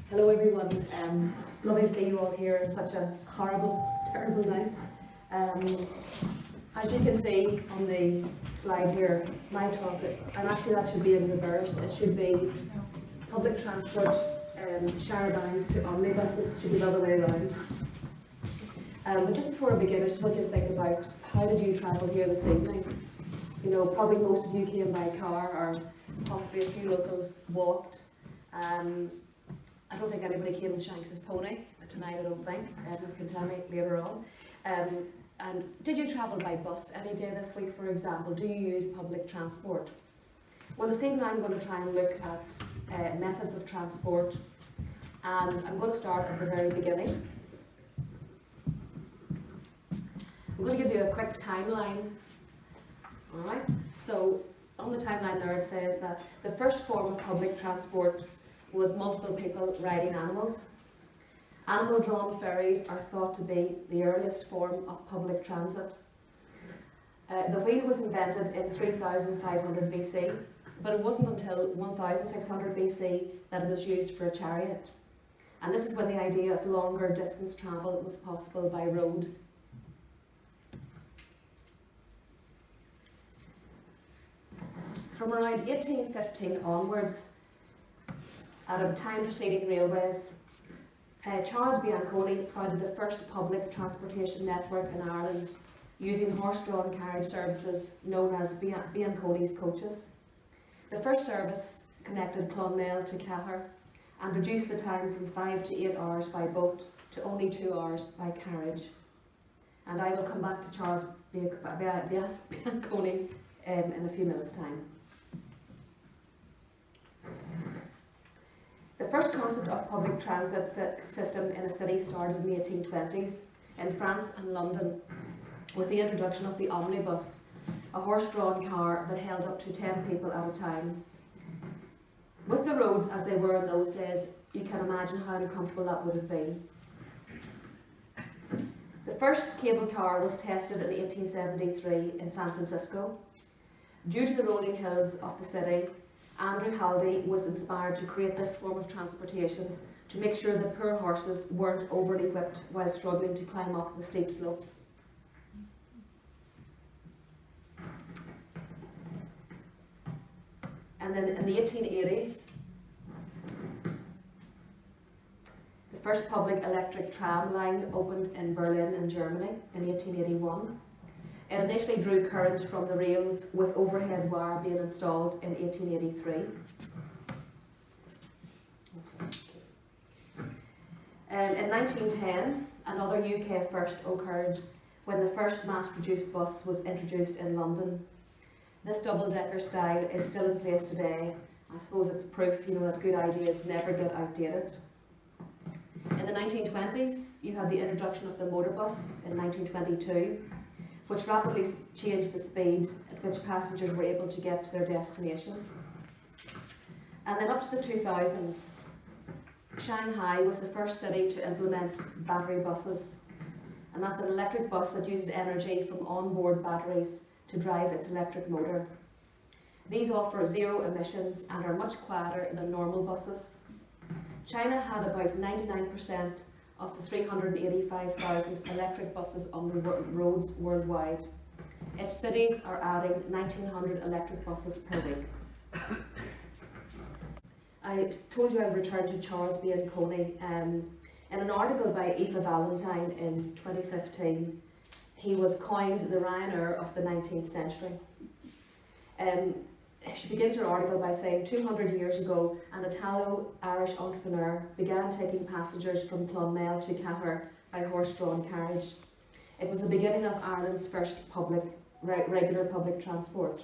Hello everyone, lovely to see you all here on such a horrible, terrible night. As you can see on the slide here, my talk is, and actually that should be in reverse, it should be public transport, Showerbanks to Omnibuses, should be the other way around. But just before I begin, I just want you to think about how did you travel here this evening? You know, probably most of you came by car, or possibly a few locals walked. I don't think anybody came in Shanks's pony tonight, I don't think. You can tell me later on. And did you travel by bus any day this week, for example? Do you use public transport? Well, this evening I'm going to try and look at methods of transport, and I'm going to start at the very beginning. I'm going to give you a quick timeline. Alright, so on the timeline there it says that the first form of public transport was multiple people riding animals. Animal-drawn ferries are thought to be the earliest form of public transit. The wheel was invented in 3500 BC, but it wasn't until 1600 BC that it was used for a chariot. And this is when the idea of longer distance travel was possible by road. From around 1815 onwards, at a time preceding railways, Charles Bianconi founded the first public transportation network in Ireland using horse-drawn carriage services known as Bianconi's coaches. The first service connected Clonmel to Cahir and reduced the time from 5 to 8 hours by boat to only 2 hours by carriage. And I will come back to Charles Bianconi in a few minutes' time. The first concept of public transit system in a city started in the 1820s in France and London with the introduction of the omnibus, a horse-drawn car that held up to 10 people at a time. With the roads as they were in those days, you can imagine how uncomfortable that would have been. The first cable car was tested in 1873 in San Francisco. Due to the rolling hills of the city, Andrew Halliday was inspired to create this form of transportation to make sure that poor horses weren't overly whipped while struggling to climb up the steep slopes. And then in the 1880s, the first public electric tram line opened in Berlin in Germany in 1881. It initially drew current from the rails with overhead wire being installed in 1883. In 1910, another UK first occurred when the first mass-produced bus was introduced in London. This double-decker style is still in place today. I suppose it's proof, that good ideas never get outdated. In the 1920s, you had the introduction of the motor bus in 1922. Which rapidly changed the speed at which passengers were able to get to their destination. And then up to the 2000s, Shanghai was the first city to implement battery buses. And that's an electric bus that uses energy from onboard batteries to drive its electric motor. These offer zero emissions and are much quieter than normal buses. China had about 99% of the 385,000 electric buses on the roads worldwide. Its cities are adding 1,900 electric buses per week. I told you I'd return to Charles Bianconi. In an article by Aoife Valentine in 2015, he was coined the Ryanair of the 19th century. She begins her article by saying 200 years ago, an Italo-Irish entrepreneur began taking passengers from Clonmel to Cahir by horse-drawn carriage. It was the beginning of Ireland's first regular public transport.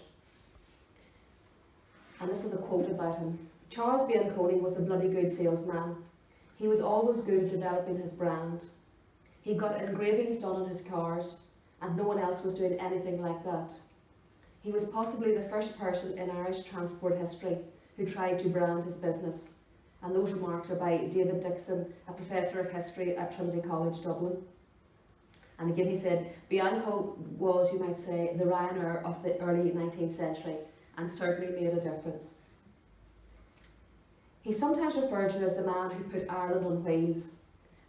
And this is a quote about him. Charles Bianconi was a bloody good salesman. He was always good at developing his brand. He got engravings done on his cars, and no one else was doing anything like that. He was possibly the first person in Irish transport history who tried to brand his business. And those remarks are by David Dixon, a professor of history at Trinity College, Dublin. And again he said, Bianco was, you might say, the Ryanair of the early 19th century and certainly made a difference. He's sometimes referred to as the man who put Ireland on wheels,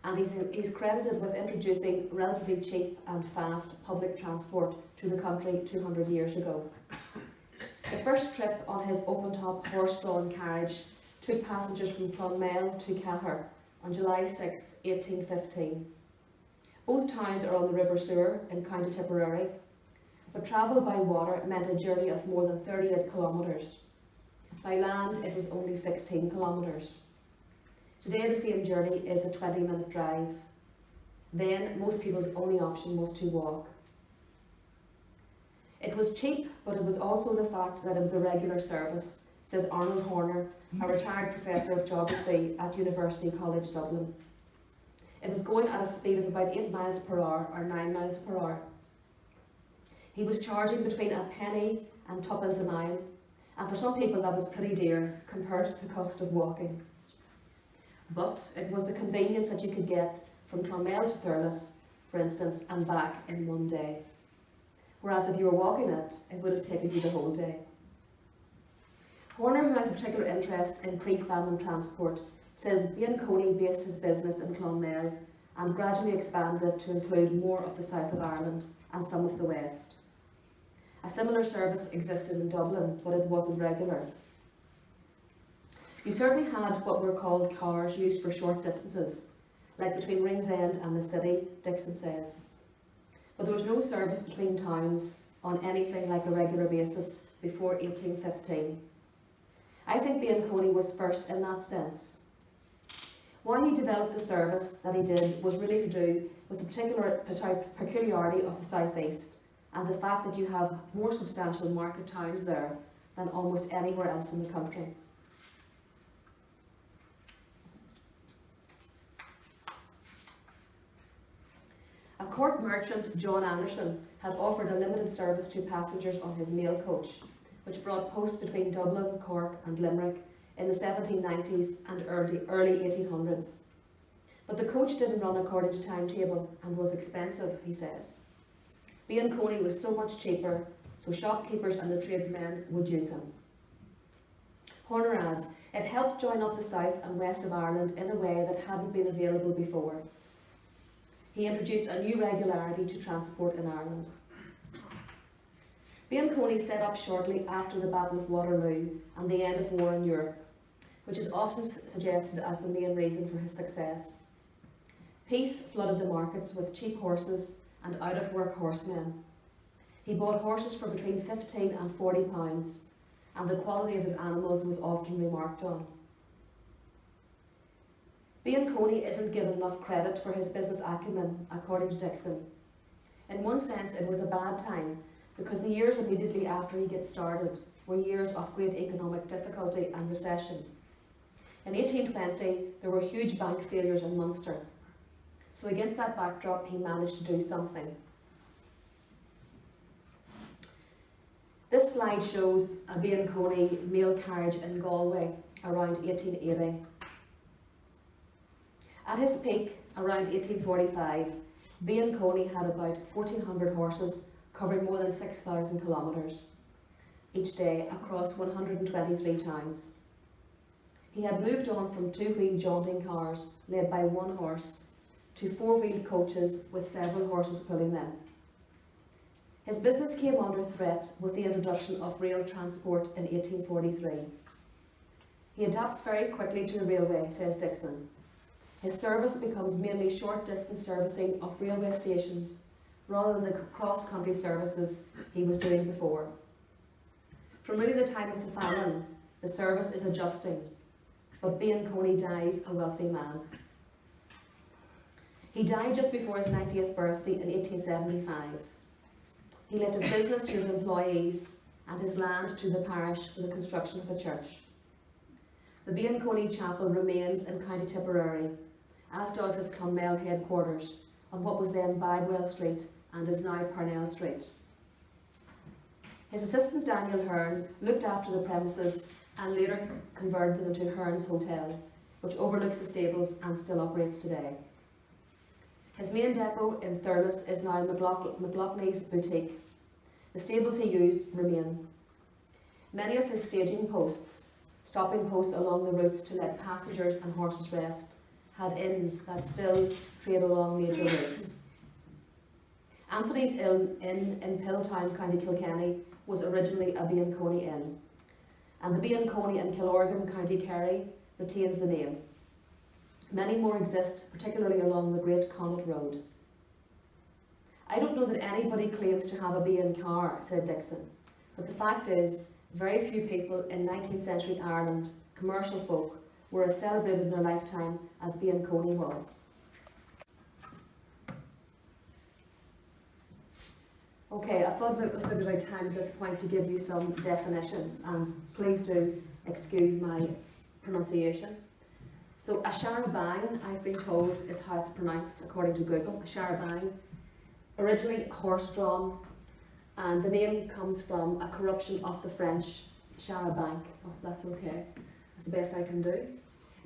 and he's credited with introducing relatively cheap and fast public transport to the country 200 years ago. The first trip on his open-top horse-drawn carriage took passengers from Clonmel to Cahir on July 6, 1815. Both towns are on the River Suir in County Tipperary, but travel by water meant a journey of more than 38 kilometres. By land, it was only 16 kilometres. Today, the same journey is a 20-minute drive. Then, most people's only option was to walk. It was cheap, but it was also the fact that it was a regular service, says Arnold Horner, a retired professor of geography at University College Dublin. It was going at a speed of about 8 miles per hour or 9 miles per hour. He was charging between a penny and twopence a mile, and for some people that was pretty dear compared to the cost of walking. But it was the convenience that you could get from Clonmel to Thurles, for instance, and back in one day. Whereas if you were walking it, it would have taken you the whole day. Horner, who has a particular interest in pre-famine transport, says Coney based his business in Clonmel and gradually expanded it to include more of the south of Ireland and some of the west. A similar service existed in Dublin, but it wasn't regular. You certainly had what were called cars used for short distances, like between Ringsend and the city, Dixon says. But there was no service between towns on anything like a regular basis before 1815. I think Coney was first in that sense. Why he developed the service that he did was really to do with the particular peculiarity of the South East and the fact that you have more substantial market towns there than almost anywhere else in the country. A Cork merchant, John Anderson, had offered a limited service to passengers on his mail coach, which brought post between Dublin, Cork and Limerick in the 1790s and early 1800s. But the coach didn't run according to timetable and was expensive, he says. Coney was so much cheaper, so shopkeepers and the tradesmen would use him. Horner adds, it helped join up the south and west of Ireland in a way that hadn't been available before. He introduced a new regularity to transport in Ireland. Coney set up shortly after the Battle of Waterloo and the end of war in Europe, which is often suggested as the main reason for his success. Peace flooded the markets with cheap horses and out-of-work horsemen. He bought horses for between 15 and 40 pounds, and the quality of his animals was often remarked on. Coney isn't given enough credit for his business acumen, according to Dixon. In one sense, it was a bad time, because the years immediately after he gets started were years of great economic difficulty and recession. In 1820, there were huge bank failures in Munster. So against that backdrop, he managed to do something. This slide shows a Coney mail carriage in Galway around 1880. At his peak, around 1845, Coney had about 1,400 horses covering more than 6,000 kilometres each day across 123 towns. He had moved on from two-wheel jaunting cars led by one horse to four-wheeled coaches with several horses pulling them. His business came under threat with the introduction of rail transport in 1843. He adapts very quickly to the railway, says Dixon. His service becomes mainly short-distance servicing of railway stations rather than the cross-country services he was doing before. From really the time of the famine, the service is adjusting, but Coney dies a wealthy man. He died just before his 90th birthday in 1875. He left his business to his employees and his land to the parish for the construction of a church. The Coney Chapel remains in County Tipperary, as does his Clonmel headquarters on what was then Bagwell Street and is now Parnell Street. His assistant Daniel Hearn looked after the premises and later converted them into Hearn's Hotel, which overlooks the stables and still operates today. His main depot in Thurles is now McLaughlin's boutique. The stables he used remain. Many of his staging posts stopping posts along the routes to let passengers and horses rest, had inns that still trade along major routes. Anthony's Inn in Pilltown, County Kilkenny, was originally a B&Coney Inn, and the B&Coney in Killorgan, County Kerry, retains the name. Many more exist, particularly along the Great Connaught Road. "I don't know that anybody claims to have a B&, said Dixon, but the fact is, very few people in 19th century Ireland, commercial folk, were as celebrated in their lifetime as B&Coney was." Okay, I thought it was maybe about time at this point to give you some definitions, and please do excuse my pronunciation. So a showerbank, I've been told, is how it's pronounced according to Google. A showerbank, originally horse-drawn, and the name comes from a corruption of the French Showerbank. Oh, that's okay, that's the best I can do.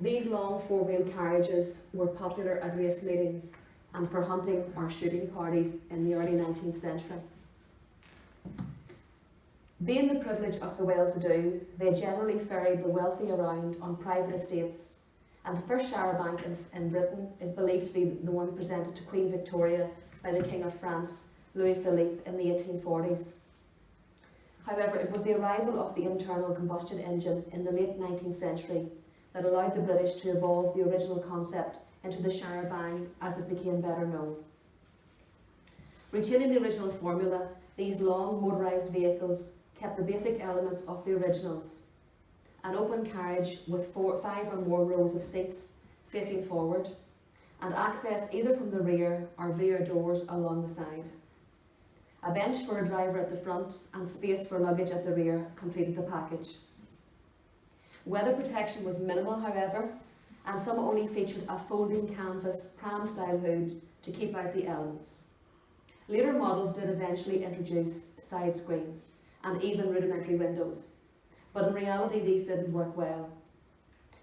These long four-wheel carriages were popular at race meetings and for hunting or shooting parties in the early 19th century. Being the privilege of the well-to-do, they generally ferried the wealthy around on private estates, and the first showerbank in Britain is believed to be the one presented to Queen Victoria by the King of France, Louis Philippe, in the 1840s. However, it was the arrival of the internal combustion engine in the late 19th century that allowed the British to evolve the original concept into the showerbank as it became better known. Retaining the original formula, these long motorised vehicles kept the basic elements of the originals: an open carriage with 5 or more rows of seats facing forward, and access either from the rear or via doors along the side. A bench for a driver at the front and space for luggage at the rear completed the package. Weather protection was minimal, however, and some only featured a folding canvas pram-style hood to keep out the elements. Later models did eventually introduce side screens and even rudimentary windows, but in reality these didn't work well.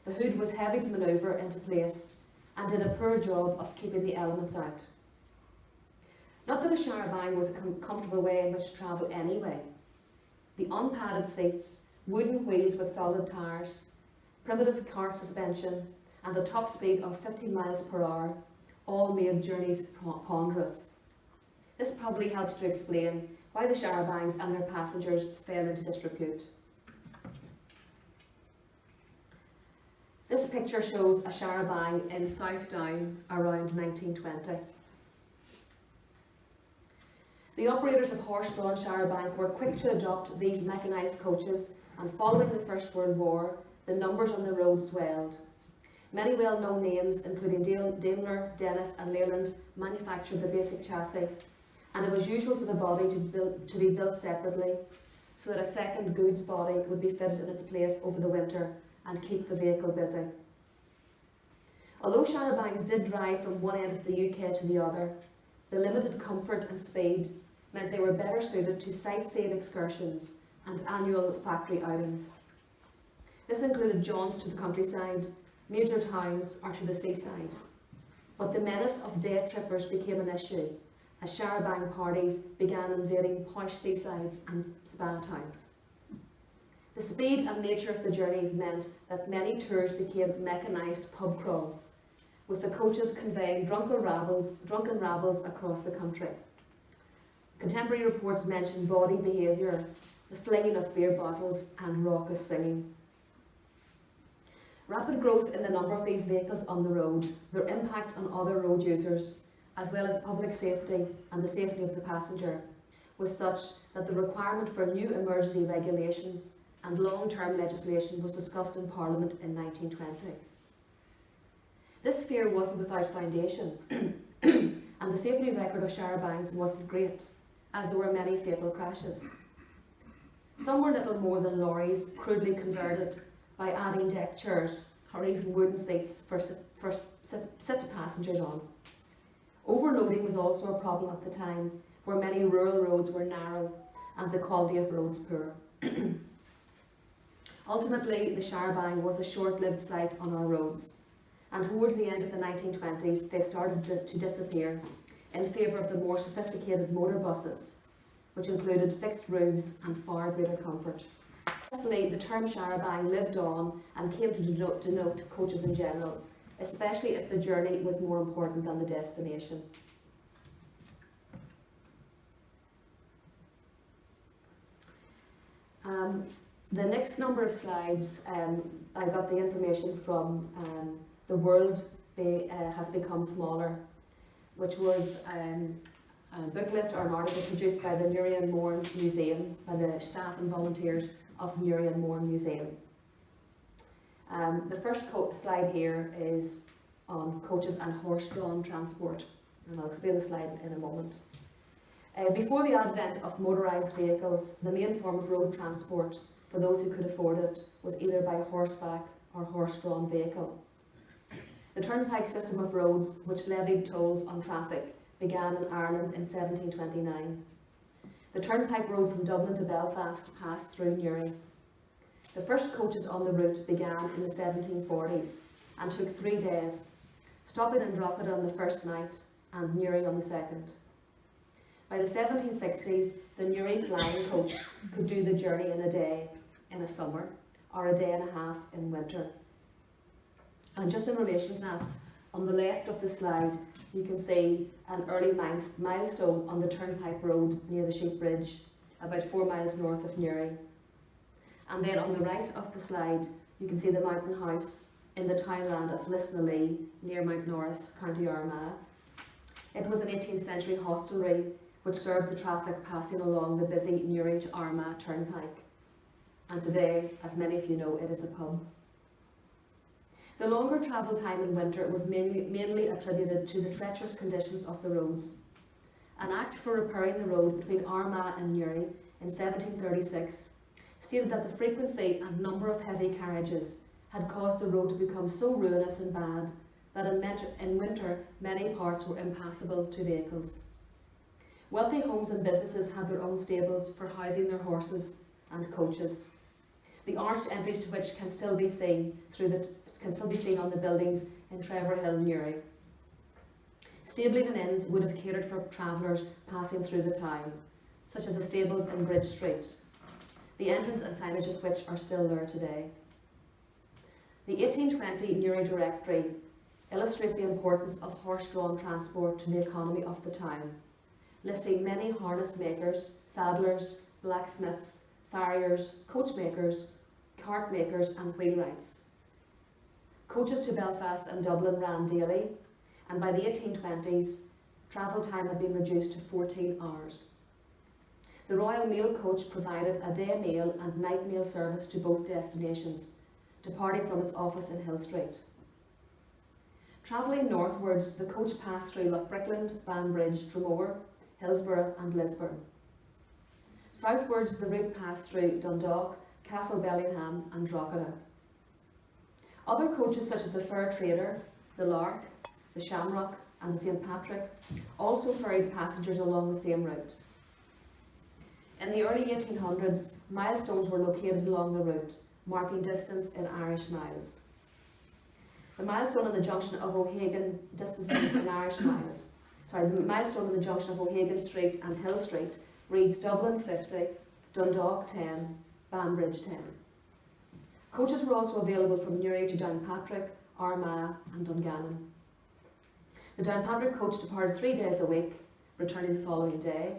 The hood was heavy to manoeuvre into place and did a poor job of keeping the elements out. Not that a showerbank was a comfortable way in which to travel anyway. The unpadded seats, wooden wheels with solid tyres, primitive cart suspension, and a top speed of 15 miles per hour all made journeys ponderous. This probably helps to explain why the showerbanks and their passengers fell into disrepute. This picture shows a showerbank in South Down around 1920. The operators of horse-drawn showerbank were quick to adopt these mechanised coaches, and following the First World War, the numbers on the road swelled. Many well-known names, including Daimler, Dennis and Leyland, manufactured the basic chassis, and it was usual for the body to be built separately, so that a second goods body would be fitted in its place over the winter and keep the vehicle busy. Although showerbanks did drive from one end of the UK to the other, the limited comfort and speed meant they were better suited to sightseeing excursions and annual factory outings. This included jaunts to the countryside, major towns or to the seaside. But the menace of day trippers became an issue as showerbank parties began invading posh seasides and spa towns. The speed and nature of the journeys meant that many tours became mechanised pub crawls, with the coaches conveying drunken rabbles across the country. Contemporary reports mention bawdy behaviour, the flinging of beer bottles and raucous singing. Rapid growth in the number of these vehicles on the road, their impact on other road users, as well as public safety and the safety of the passenger, was such that the requirement for new emergency regulations and long-term legislation was discussed in Parliament in 1920. This fear wasn't without foundation, and the safety record of showerbanks wasn't great, as there were many fatal crashes. Some were little more than lorries crudely converted by adding deck chairs or even wooden seats for sit passengers on. Overloading was also a problem at the time, where many rural roads were narrow and the quality of roads poor. Ultimately, the showerbank was a short-lived sight on our roads, and towards the end of the 1920s they started to disappear in favour of the more sophisticated motor buses, which included fixed roofs and far greater comfort. Lastly, the term Showerbank lived on and came to denote coaches in general, especially if the journey was more important than the destination. The next number of slides, I got the information from The World Has Become Smaller, which was a booklet or an article produced by the Newry and Mourne Museum, by the staff and volunteers of Newry and Mourne Museum. The first slide here is on coaches and horse-drawn transport, and I'll explain the slide in a moment. Before the advent of motorised vehicles, the main form of road transport for those who could afford it was either by horseback or horse-drawn vehicle. The turnpike system of roads, which levied tolls on traffic, began in Ireland in 1729. The turnpike road from Dublin to Belfast passed through Newry. The first coaches on the route began in the 1740s and took 3 days, stopping in Drogheda on the first night and Newry on the second. By the 1760s, the Newry flying coach could do the journey in a day in a summer or a day and a half in winter. And just in relation to that, on the left of the slide, you can see an early milestone on the turnpike road near the Sheep Bridge, about 4 miles north of Newry. And then on the right of the slide, you can see the mountain house in the townland of Lisnalee near Mount Norris, County Armagh. It was an 18th century hostelry which served the traffic passing along the busy Newry to Armagh turnpike. And today, as many of you know, it is a pub. The longer travel time in winter was mainly attributed to the treacherous conditions of the roads. An act for repairing the road between Armagh and Newry in 1736 stated that the frequency and number of heavy carriages had caused the road to become so ruinous and bad that in winter many parts were impassable to vehicles. Wealthy homes and businesses had their own stables for housing their horses and coaches, the arched entries to which can still be seen on the buildings in Trevor Hill, Newry. Stabling and inns would have catered for travellers passing through the town, such as the stables in Bridge Street, the entrance and signage of which are still there today. The 1820 Newry Directory illustrates the importance of horse-drawn transport to the economy of the town, listing many harness makers, saddlers, blacksmiths, farriers, coachmakers, cart makers and wheelwrights. Coaches to Belfast and Dublin ran daily, and by the 1820s, travel time had been reduced to 14 hours. The Royal Mail Coach provided a day meal and night meal service to both destinations, departing from its office in Hill Street. Travelling northwards, the coach passed through Loughbrickland, Banbridge, Dromore, Hillsborough and Lisburn. Southwards, the route passed through Dundalk, Castlebellingham and Drogheda. Other coaches such as the Fair Trader, the Lark, the Shamrock and the St Patrick also ferried passengers along the same route. In the early 1800s, milestones were located along the route, marking distance in Irish miles. The milestone in the junction of O'Hagan, distances in Irish miles. The milestone in the junction of O'Hagan Street and Hill Street reads Dublin 50, Dundalk 10, Banbridge 10. Coaches were also available from Newry to Downpatrick, Armagh and Dungannon. The Downpatrick coach departed 3 days a week, returning the following day,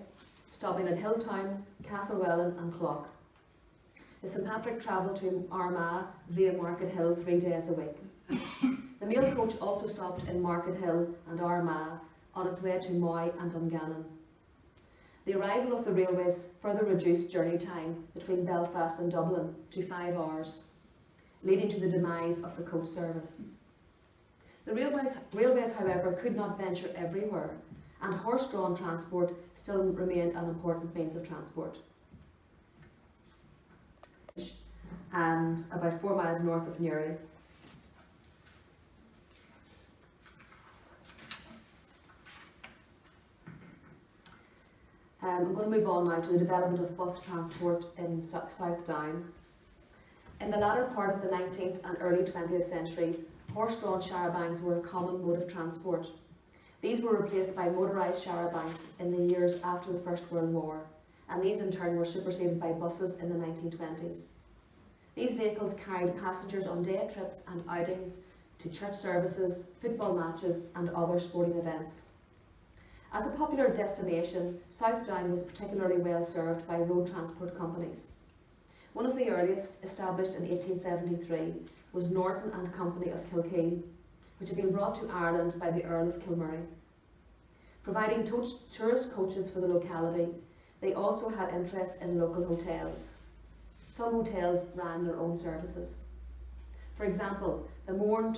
stopping at Hilltown, Castlewellan and Clough. The St Patrick travelled to Armagh via Market Hill 3 days a week. The mail coach also stopped in Market Hill and Armagh on its way to Moy and Dungannon. The arrival of the railways further reduced journey time between Belfast and Dublin to 5 hours, leading to the demise of the coach service. The railways, however, could not venture everywhere, and horse-drawn transport still remained an important means of transport. And about 4 miles north of Newry. I'm going to move on now to the development of bus transport in South Down. In the latter part of the 19th and early 20th century, horse-drawn showerbanks were a common mode of transport. These were replaced by motorised showerbanks in the years after the First World War, and these in turn were superseded by buses in the 1920s. These vehicles carried passengers on day trips and outings to church services, football matches and other sporting events. As a popular destination, Southdown was particularly well served by road transport companies. One of the earliest, established in 1873, was Norton and Company of Kilkeel, which had been brought to Ireland by the Earl of Kilmurray. Providing tourist coaches for the locality, they also had interests in local hotels. Some hotels ran their own services. For example, the Mourne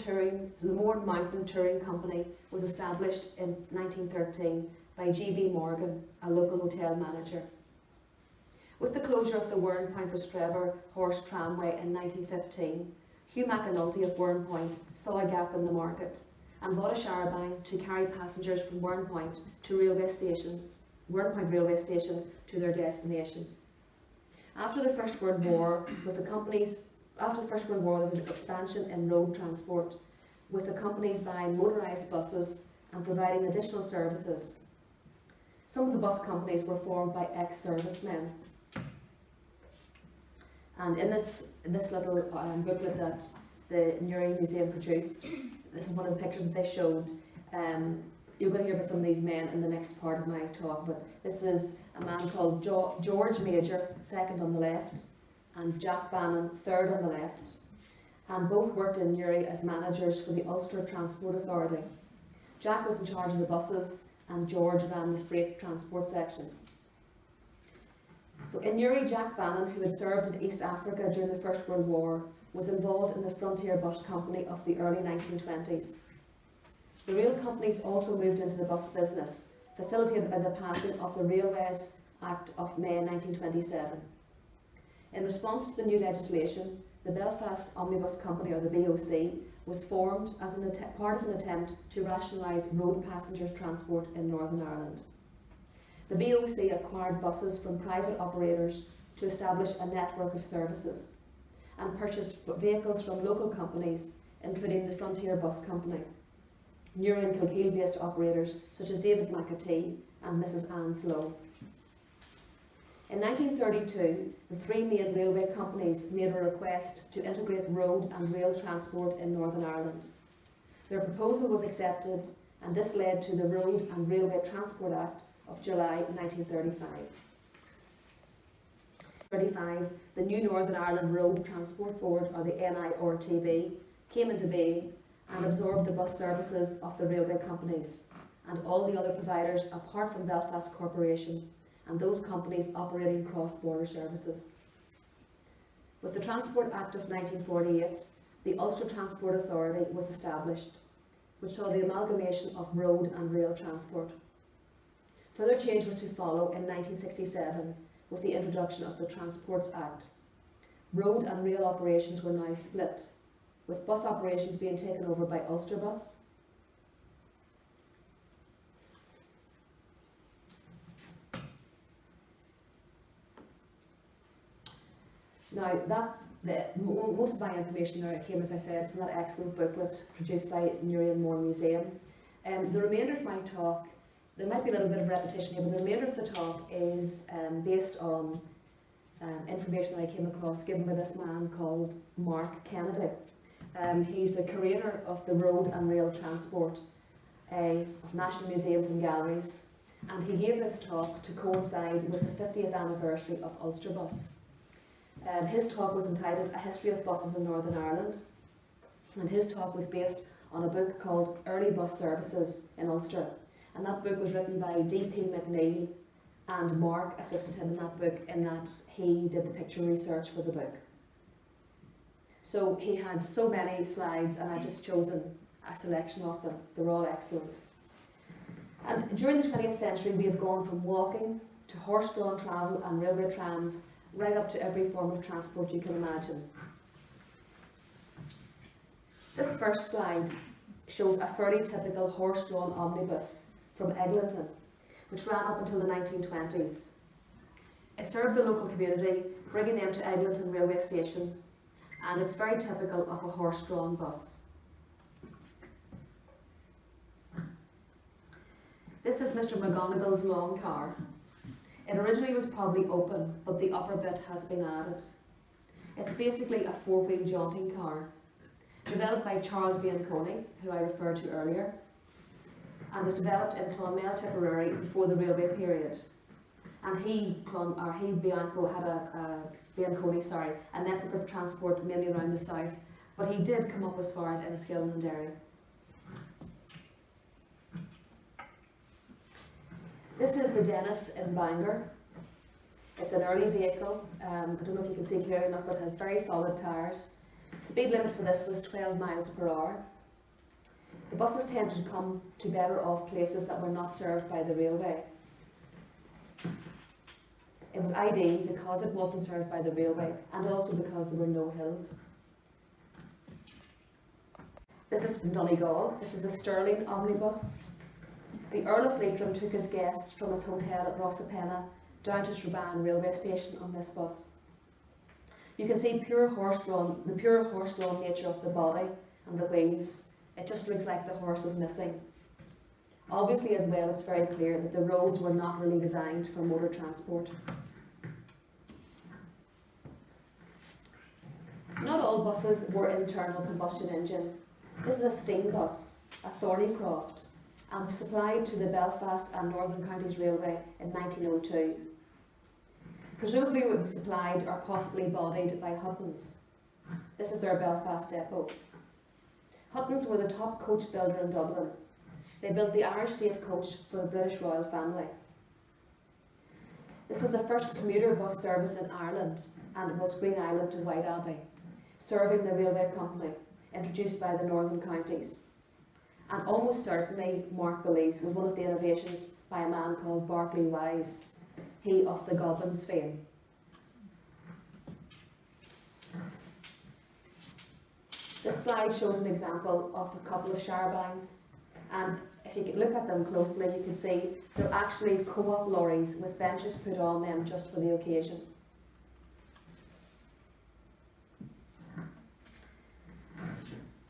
Mountain Touring Company was established in 1913 by G.B. Morgan, a local hotel manager. With the closure of the Warren-Point-Rostrevor horse tramway in 1915, Hugh McAnulty of Warrenpoint saw a gap in the market and bought a Showerbank to carry passengers from Warrenpoint Railway Station to their destination. After the First World War, there was an expansion in road transport, with the companies buying motorised buses and providing additional services. Some of the bus companies were formed by ex-servicemen. And in this little booklet that the Newry Museum produced, this is one of the pictures that they showed. You're going to hear about some of these men in the next part of my talk, but this is a man called George Major, second on the left, and Jack Bannon, third on the left, and both worked in Newry as managers for the Ulster Transport Authority. Jack was in charge of the buses, and George ran the freight transport section. So in Newry, Jack Bannon, who had served in East Africa during the First World War, was involved in the Frontier Bus Company of the early 1920s. The rail companies also moved into the bus business, facilitated by the passing of the Railways Act of May 1927. In response to the new legislation, the Belfast Omnibus Company, or the BOC, was formed as part of an attempt to rationalise road passenger transport in Northern Ireland. The BOC acquired buses from private operators to establish a network of services, and purchased vehicles from local companies, including the Frontier Bus Company, Newry and Kilkeel-based operators such as David McAtee and Mrs. Anne Slow. In 1932, the three main railway companies made a request to integrate road and rail transport in Northern Ireland. Their proposal was accepted, and this led to the Road and Railway Transport Act of July 1935. The new Northern Ireland Road Transport Board, or the NIRTB, came into being and absorbed the bus services of the railway companies and all the other providers apart from Belfast Corporation and those companies operating cross-border services. With the Transport Act of 1948, the Ulster Transport Authority was established, which saw the amalgamation of road and rail transport. Further change was to follow in 1967 with the introduction of the Transports Act. Road and rail operations were now split, with bus operations being taken over by Ulster Bus, now most of my information there came, as I said, from that excellent booklet produced by Newry and Mourne Museum. The remainder of my talk, there might be a little bit of repetition here, but the remainder of the talk is based on information that I came across given by this man called Mark Kennedy. He's the curator of the road and rail transport of National Museums and Galleries, and he gave this talk to coincide with the 50th anniversary of Ulster Bus. His talk was entitled A History of Buses in Northern Ireland, and his talk was based on a book called Early Bus Services in Ulster, and that book was written by D.P. McNeill, and Mark assisted him in that book in that he did the picture research for the book. So he had so many slides, and I've just chosen a selection of them. They're all excellent. And during the 20th century, we have gone from walking to horse-drawn travel and railway trams, right up to every form of transport you can imagine. This first slide shows a fairly typical horse-drawn omnibus from Eglinton, which ran up until the 1920s. It served the local community, bringing them to Eglinton railway station, and it's very typical of a horse-drawn bus. This is Mr. McGonagall's long car. It originally was probably open, but the upper bit has been added. It's basically a four-wheel jaunting car, developed by Charles Bianconi, who I referred to earlier, and was developed in Clonmel, Tipperary before the railway period. And Bianconi had a network of transport mainly around the south, but he did come up as far as Enniskillen and Derry. This is the Dennis in Bangor. It's an early vehicle. I don't know if you can see clearly enough, but it has very solid tyres. Speed limit for this was 12 miles per hour. The buses tended to come to better off places that were not served by the railway. It was ideal because it wasn't served by the railway and also because there were no hills. This is from Donegal. This is a Horsedrawn Omnibus. The Earl of Leitrim took his guests from his hotel at Rossapena down to Strabane railway station on this bus. You can see the pure horse-drawn nature of the body and the wheels. It just looks like the horse is missing. Obviously as well, it's very clear that the roads were not really designed for motor transport. Not all buses were internal combustion engine. This is a steam bus, a Thornycroft, and was supplied to the Belfast and Northern Counties Railway in 1902. Presumably it was supplied or possibly bodied by Huttons. This is their Belfast depot. Huttons were the top coach builder in Dublin. They built the Irish state coach for the British royal family. This was the first commuter bus service in Ireland, and it was Green Island to White Abbey, serving the railway company, introduced by the Northern Counties. And almost certainly, Mark believes, was one of the innovations by a man called Barclay Wise, he of the Goblins fame. This slide shows an example of a couple of Showerbanks, and if you look at them closely, you can see they're actually co-op lorries with benches put on them just for the occasion.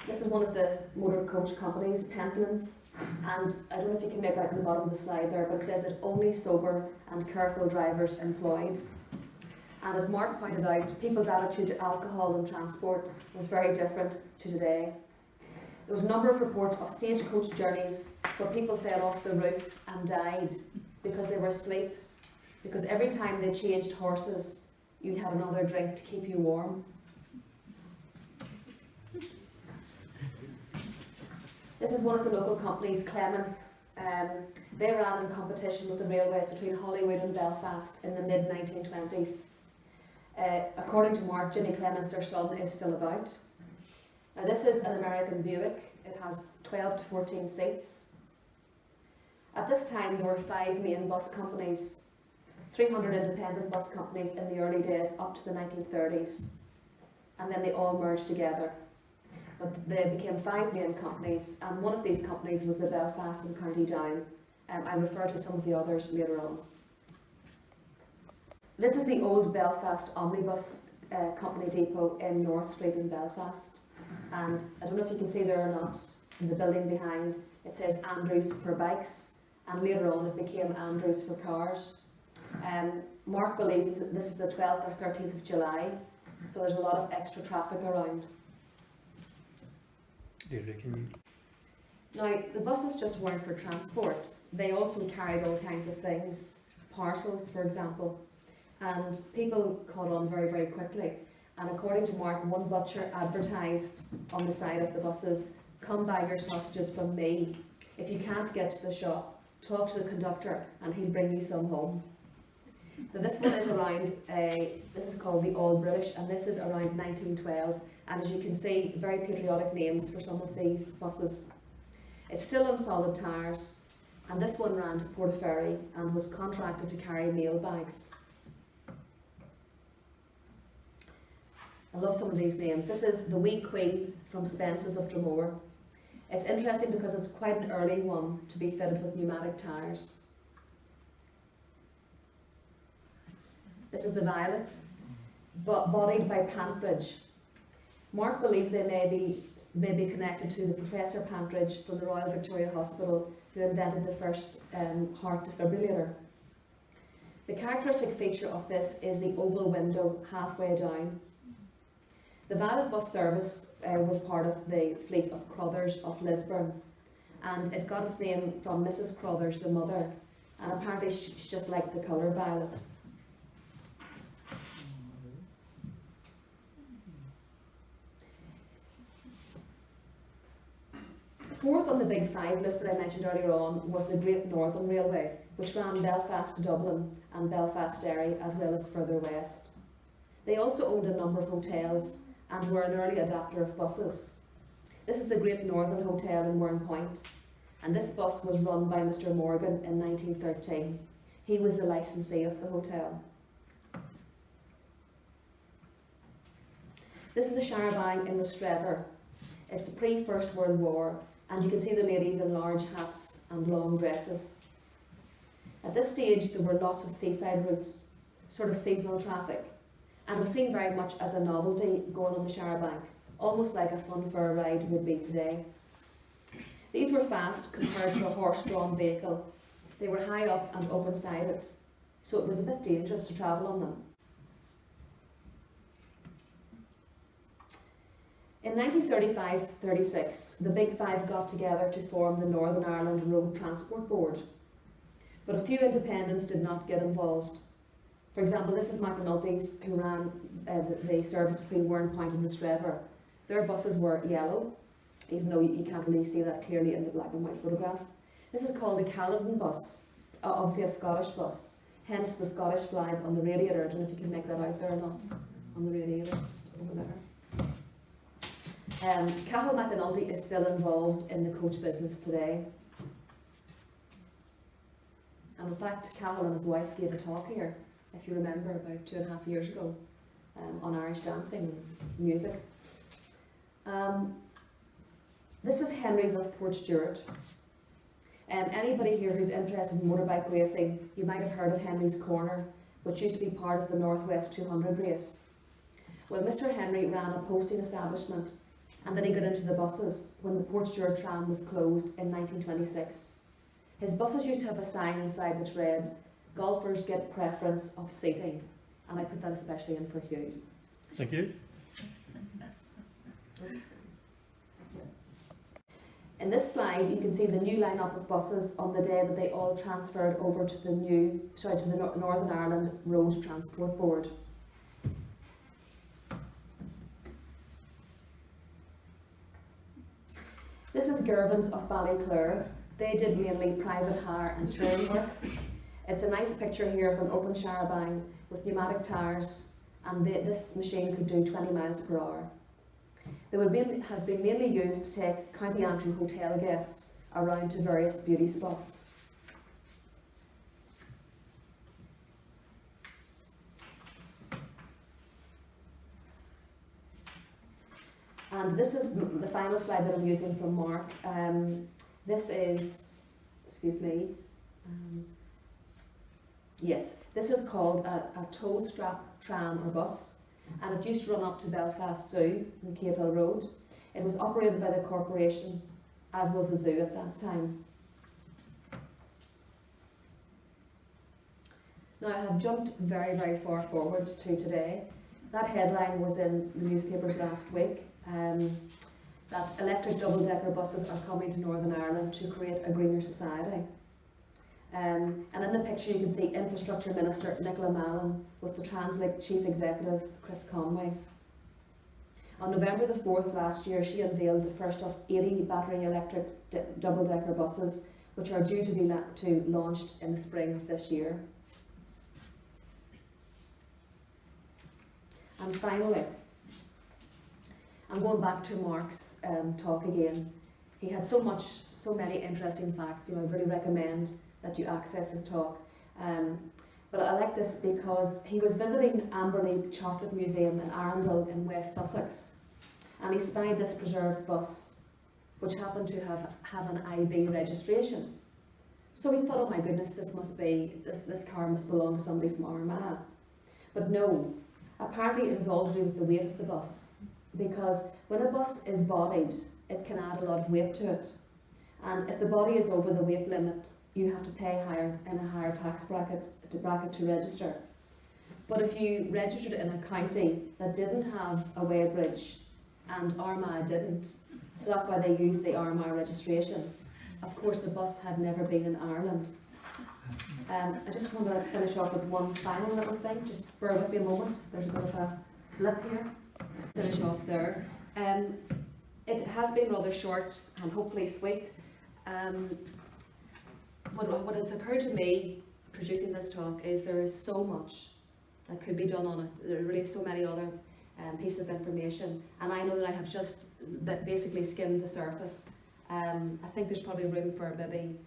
This is one of the motor coach companies, Pentlands, and I don't know if you can make out in the bottom of the slide there, but it says that only sober and careful drivers employed. And as Mark pointed out, people's attitude to alcohol and transport was very different to today. There was a number of reports of stagecoach journeys where people fell off the roof and died because they were asleep, because every time they changed horses, you had another drink to keep you warm. This is one of the local companies, Clements. They ran in competition with the railways between Holywood and Belfast in the mid-1920s. According to Mark, Jimmy Clements, their son, is still about. Now this is an American Buick. It has 12 to 14 seats. At this time there were 5 main bus companies, 300 independent bus companies in the early days up to the 1930s, and then they all merged together. But they became 5 main companies, and one of these companies was the Belfast and County Down. I'll refer to some of the others later on. This is the old Belfast Omnibus company depot in North Street in Belfast. And I don't know if you can see there or not, in the building behind, it says Andrews for bikes, and later on it became Andrews for cars. Mark believes that this is the 12th or 13th of July, so there's a lot of extra traffic around. Now, the buses just weren't for transport. They also carried all kinds of things, parcels for example, and people caught on very, very quickly. And according to Mark, one butcher advertised on the side of the buses, "Come buy your sausages from me. If you can't get to the shop, talk to the conductor and he'll bring you some home." So this one is around, this is called the All British, and this is around 1912. And as you can see, very patriotic names for some of these buses. It's still on solid tyres, and this one ran to Portaferry and was contracted to carry mail bags. I love some of these names. This is the Wee Queen from Spence's of Dromore. It's interesting because it's quite an early one to be fitted with pneumatic tyres. This is the Violet, but bodied by Pantbridge. Mark believes they may be connected to the Professor Pantbridge from the Royal Victoria Hospital, who invented the first heart defibrillator. The characteristic feature of this is the oval window halfway down. The Violet bus service was part of the fleet of Crothers of Lisburn, and it got its name from Mrs. Crothers, the mother, and apparently she just liked the colour violet. Fourth on the Big Five list that I mentioned earlier on was the Great Northern Railway, which ran Belfast to Dublin and Belfast Derry, as well as further west. They also owned a number of hotels and were an early adapter of buses. This is the Great Northern Hotel in Mournepoint, and this bus was run by Mr. Morgan in 1913. He was the licensee of the hotel. This is the Showerbank in Rostrevor. It's pre-First World War, and you can see the ladies in large hats and long dresses. At this stage there were lots of seaside routes, sort of seasonal traffic, and was seen very much as a novelty going on the Showerbank, almost like a fun fair ride would be today. These were fast compared to a horse-drawn vehicle. They were high up and open-sided, so it was a bit dangerous to travel on them. In 1935-36, the Big Five got together to form the Northern Ireland Road Transport Board, but a few independents did not get involved. For example, this is McAnulty's, who ran the service between Mournepoint and Rostrevor. Their buses were yellow, even though you can't really see that clearly in the black and white photograph. This is called a Caledon bus, obviously a Scottish bus, hence the Scottish flag on the radiator. I don't know if you can make that out there or not, on the radiator, just over there. Cathal McAnulty is still involved in the coach business today. And in fact, Cathal and his wife gave a talk here, if you remember, about 2.5 years ago, on Irish dancing and music. This is Henry's of Portstewart. Anybody here who's interested in motorbike racing, you might have heard of Henry's Corner, which used to be part of the Northwest 200 race. Well, Mr. Henry ran a posting establishment, and then he got into the buses when the Portstewart tram was closed in 1926. His buses used to have a sign inside which read, "Golfers get preference of seating," and I put that especially in for Hugh. Thank you. In this slide, you can see the new lineup of buses on the day that they all transferred over to the Northern Ireland Road Transport Board. This is Gervins of Ballyclare. They did mainly private hire and touring work. It's a nice picture here of an open Showerbank with pneumatic tyres, and this machine could do 20 miles per hour. They would have been mainly used to take County Antrim hotel guests around to various beauty spots. And this is the final slide that I'm using from Mark. This is, excuse me, yes, this is called a tow strap tram or bus, and it used to run up to Belfast Zoo on Cave Hill Road. It was operated by the corporation, as was the zoo at that time. Now I have jumped very, very far forward to today. That headline was in the newspapers last week, that electric double-decker buses are coming to Northern Ireland to create a greener society. And in the picture you can see Infrastructure Minister Nicola Mallon with the Translink Chief Executive Chris Conway. On November the 4th last year, she unveiled the first of 80 battery electric double-decker buses, which are due to be launched in the spring of this year. And finally, I'm going back to Mark's talk again. He had so many interesting facts. I really recommend that you access his talk. But I like this because he was visiting Amberley Chocolate Museum in Arundel in West Sussex, and he spied this preserved bus, which happened to have an IB registration. So he thought, oh my goodness, this car must belong to somebody from Armagh. But no, apparently it was all to do with the weight of the bus, because when a bus is bodied, it can add a lot of weight to it. And if the body is over the weight limit, you have to pay higher in a higher tax bracket to register. But if you registered it in a county that didn't have a weighbridge and Armagh didn't, so that's why they used the Armagh registration. Of course, the bus had never been in Ireland. I just want to finish off with one final little thing. Just bear with me a moment. There's a bit of a blip here. Finish off there. It has been rather short and hopefully sweet. What has occurred to me producing this talk is there is so much that could be done on it. There are really so many other pieces of information, and I know that I have just basically skimmed the surface. I think there's probably room for maybe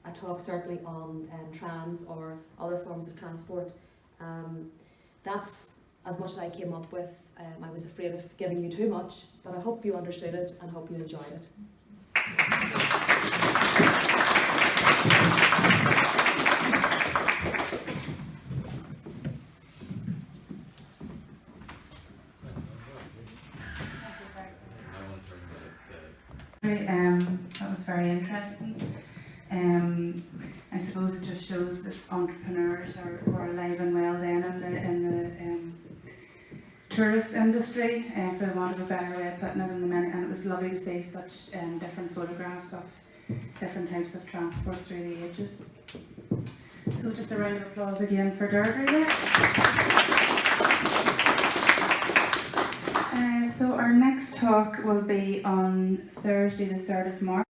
a talk certainly on trams or other forms of transport. That's as much as I came up with. I was afraid of giving you too much, but I hope you understood it and hope you enjoyed it. That was very interesting. I suppose it just shows that entrepreneurs are alive and well then in the tourist industry, for the want of a better way of putting it. And it was lovely to see such different photographs of different types of transport through the ages. So just a round of applause again for Deirdre there. So our next talk will be on Thursday the 3rd of March.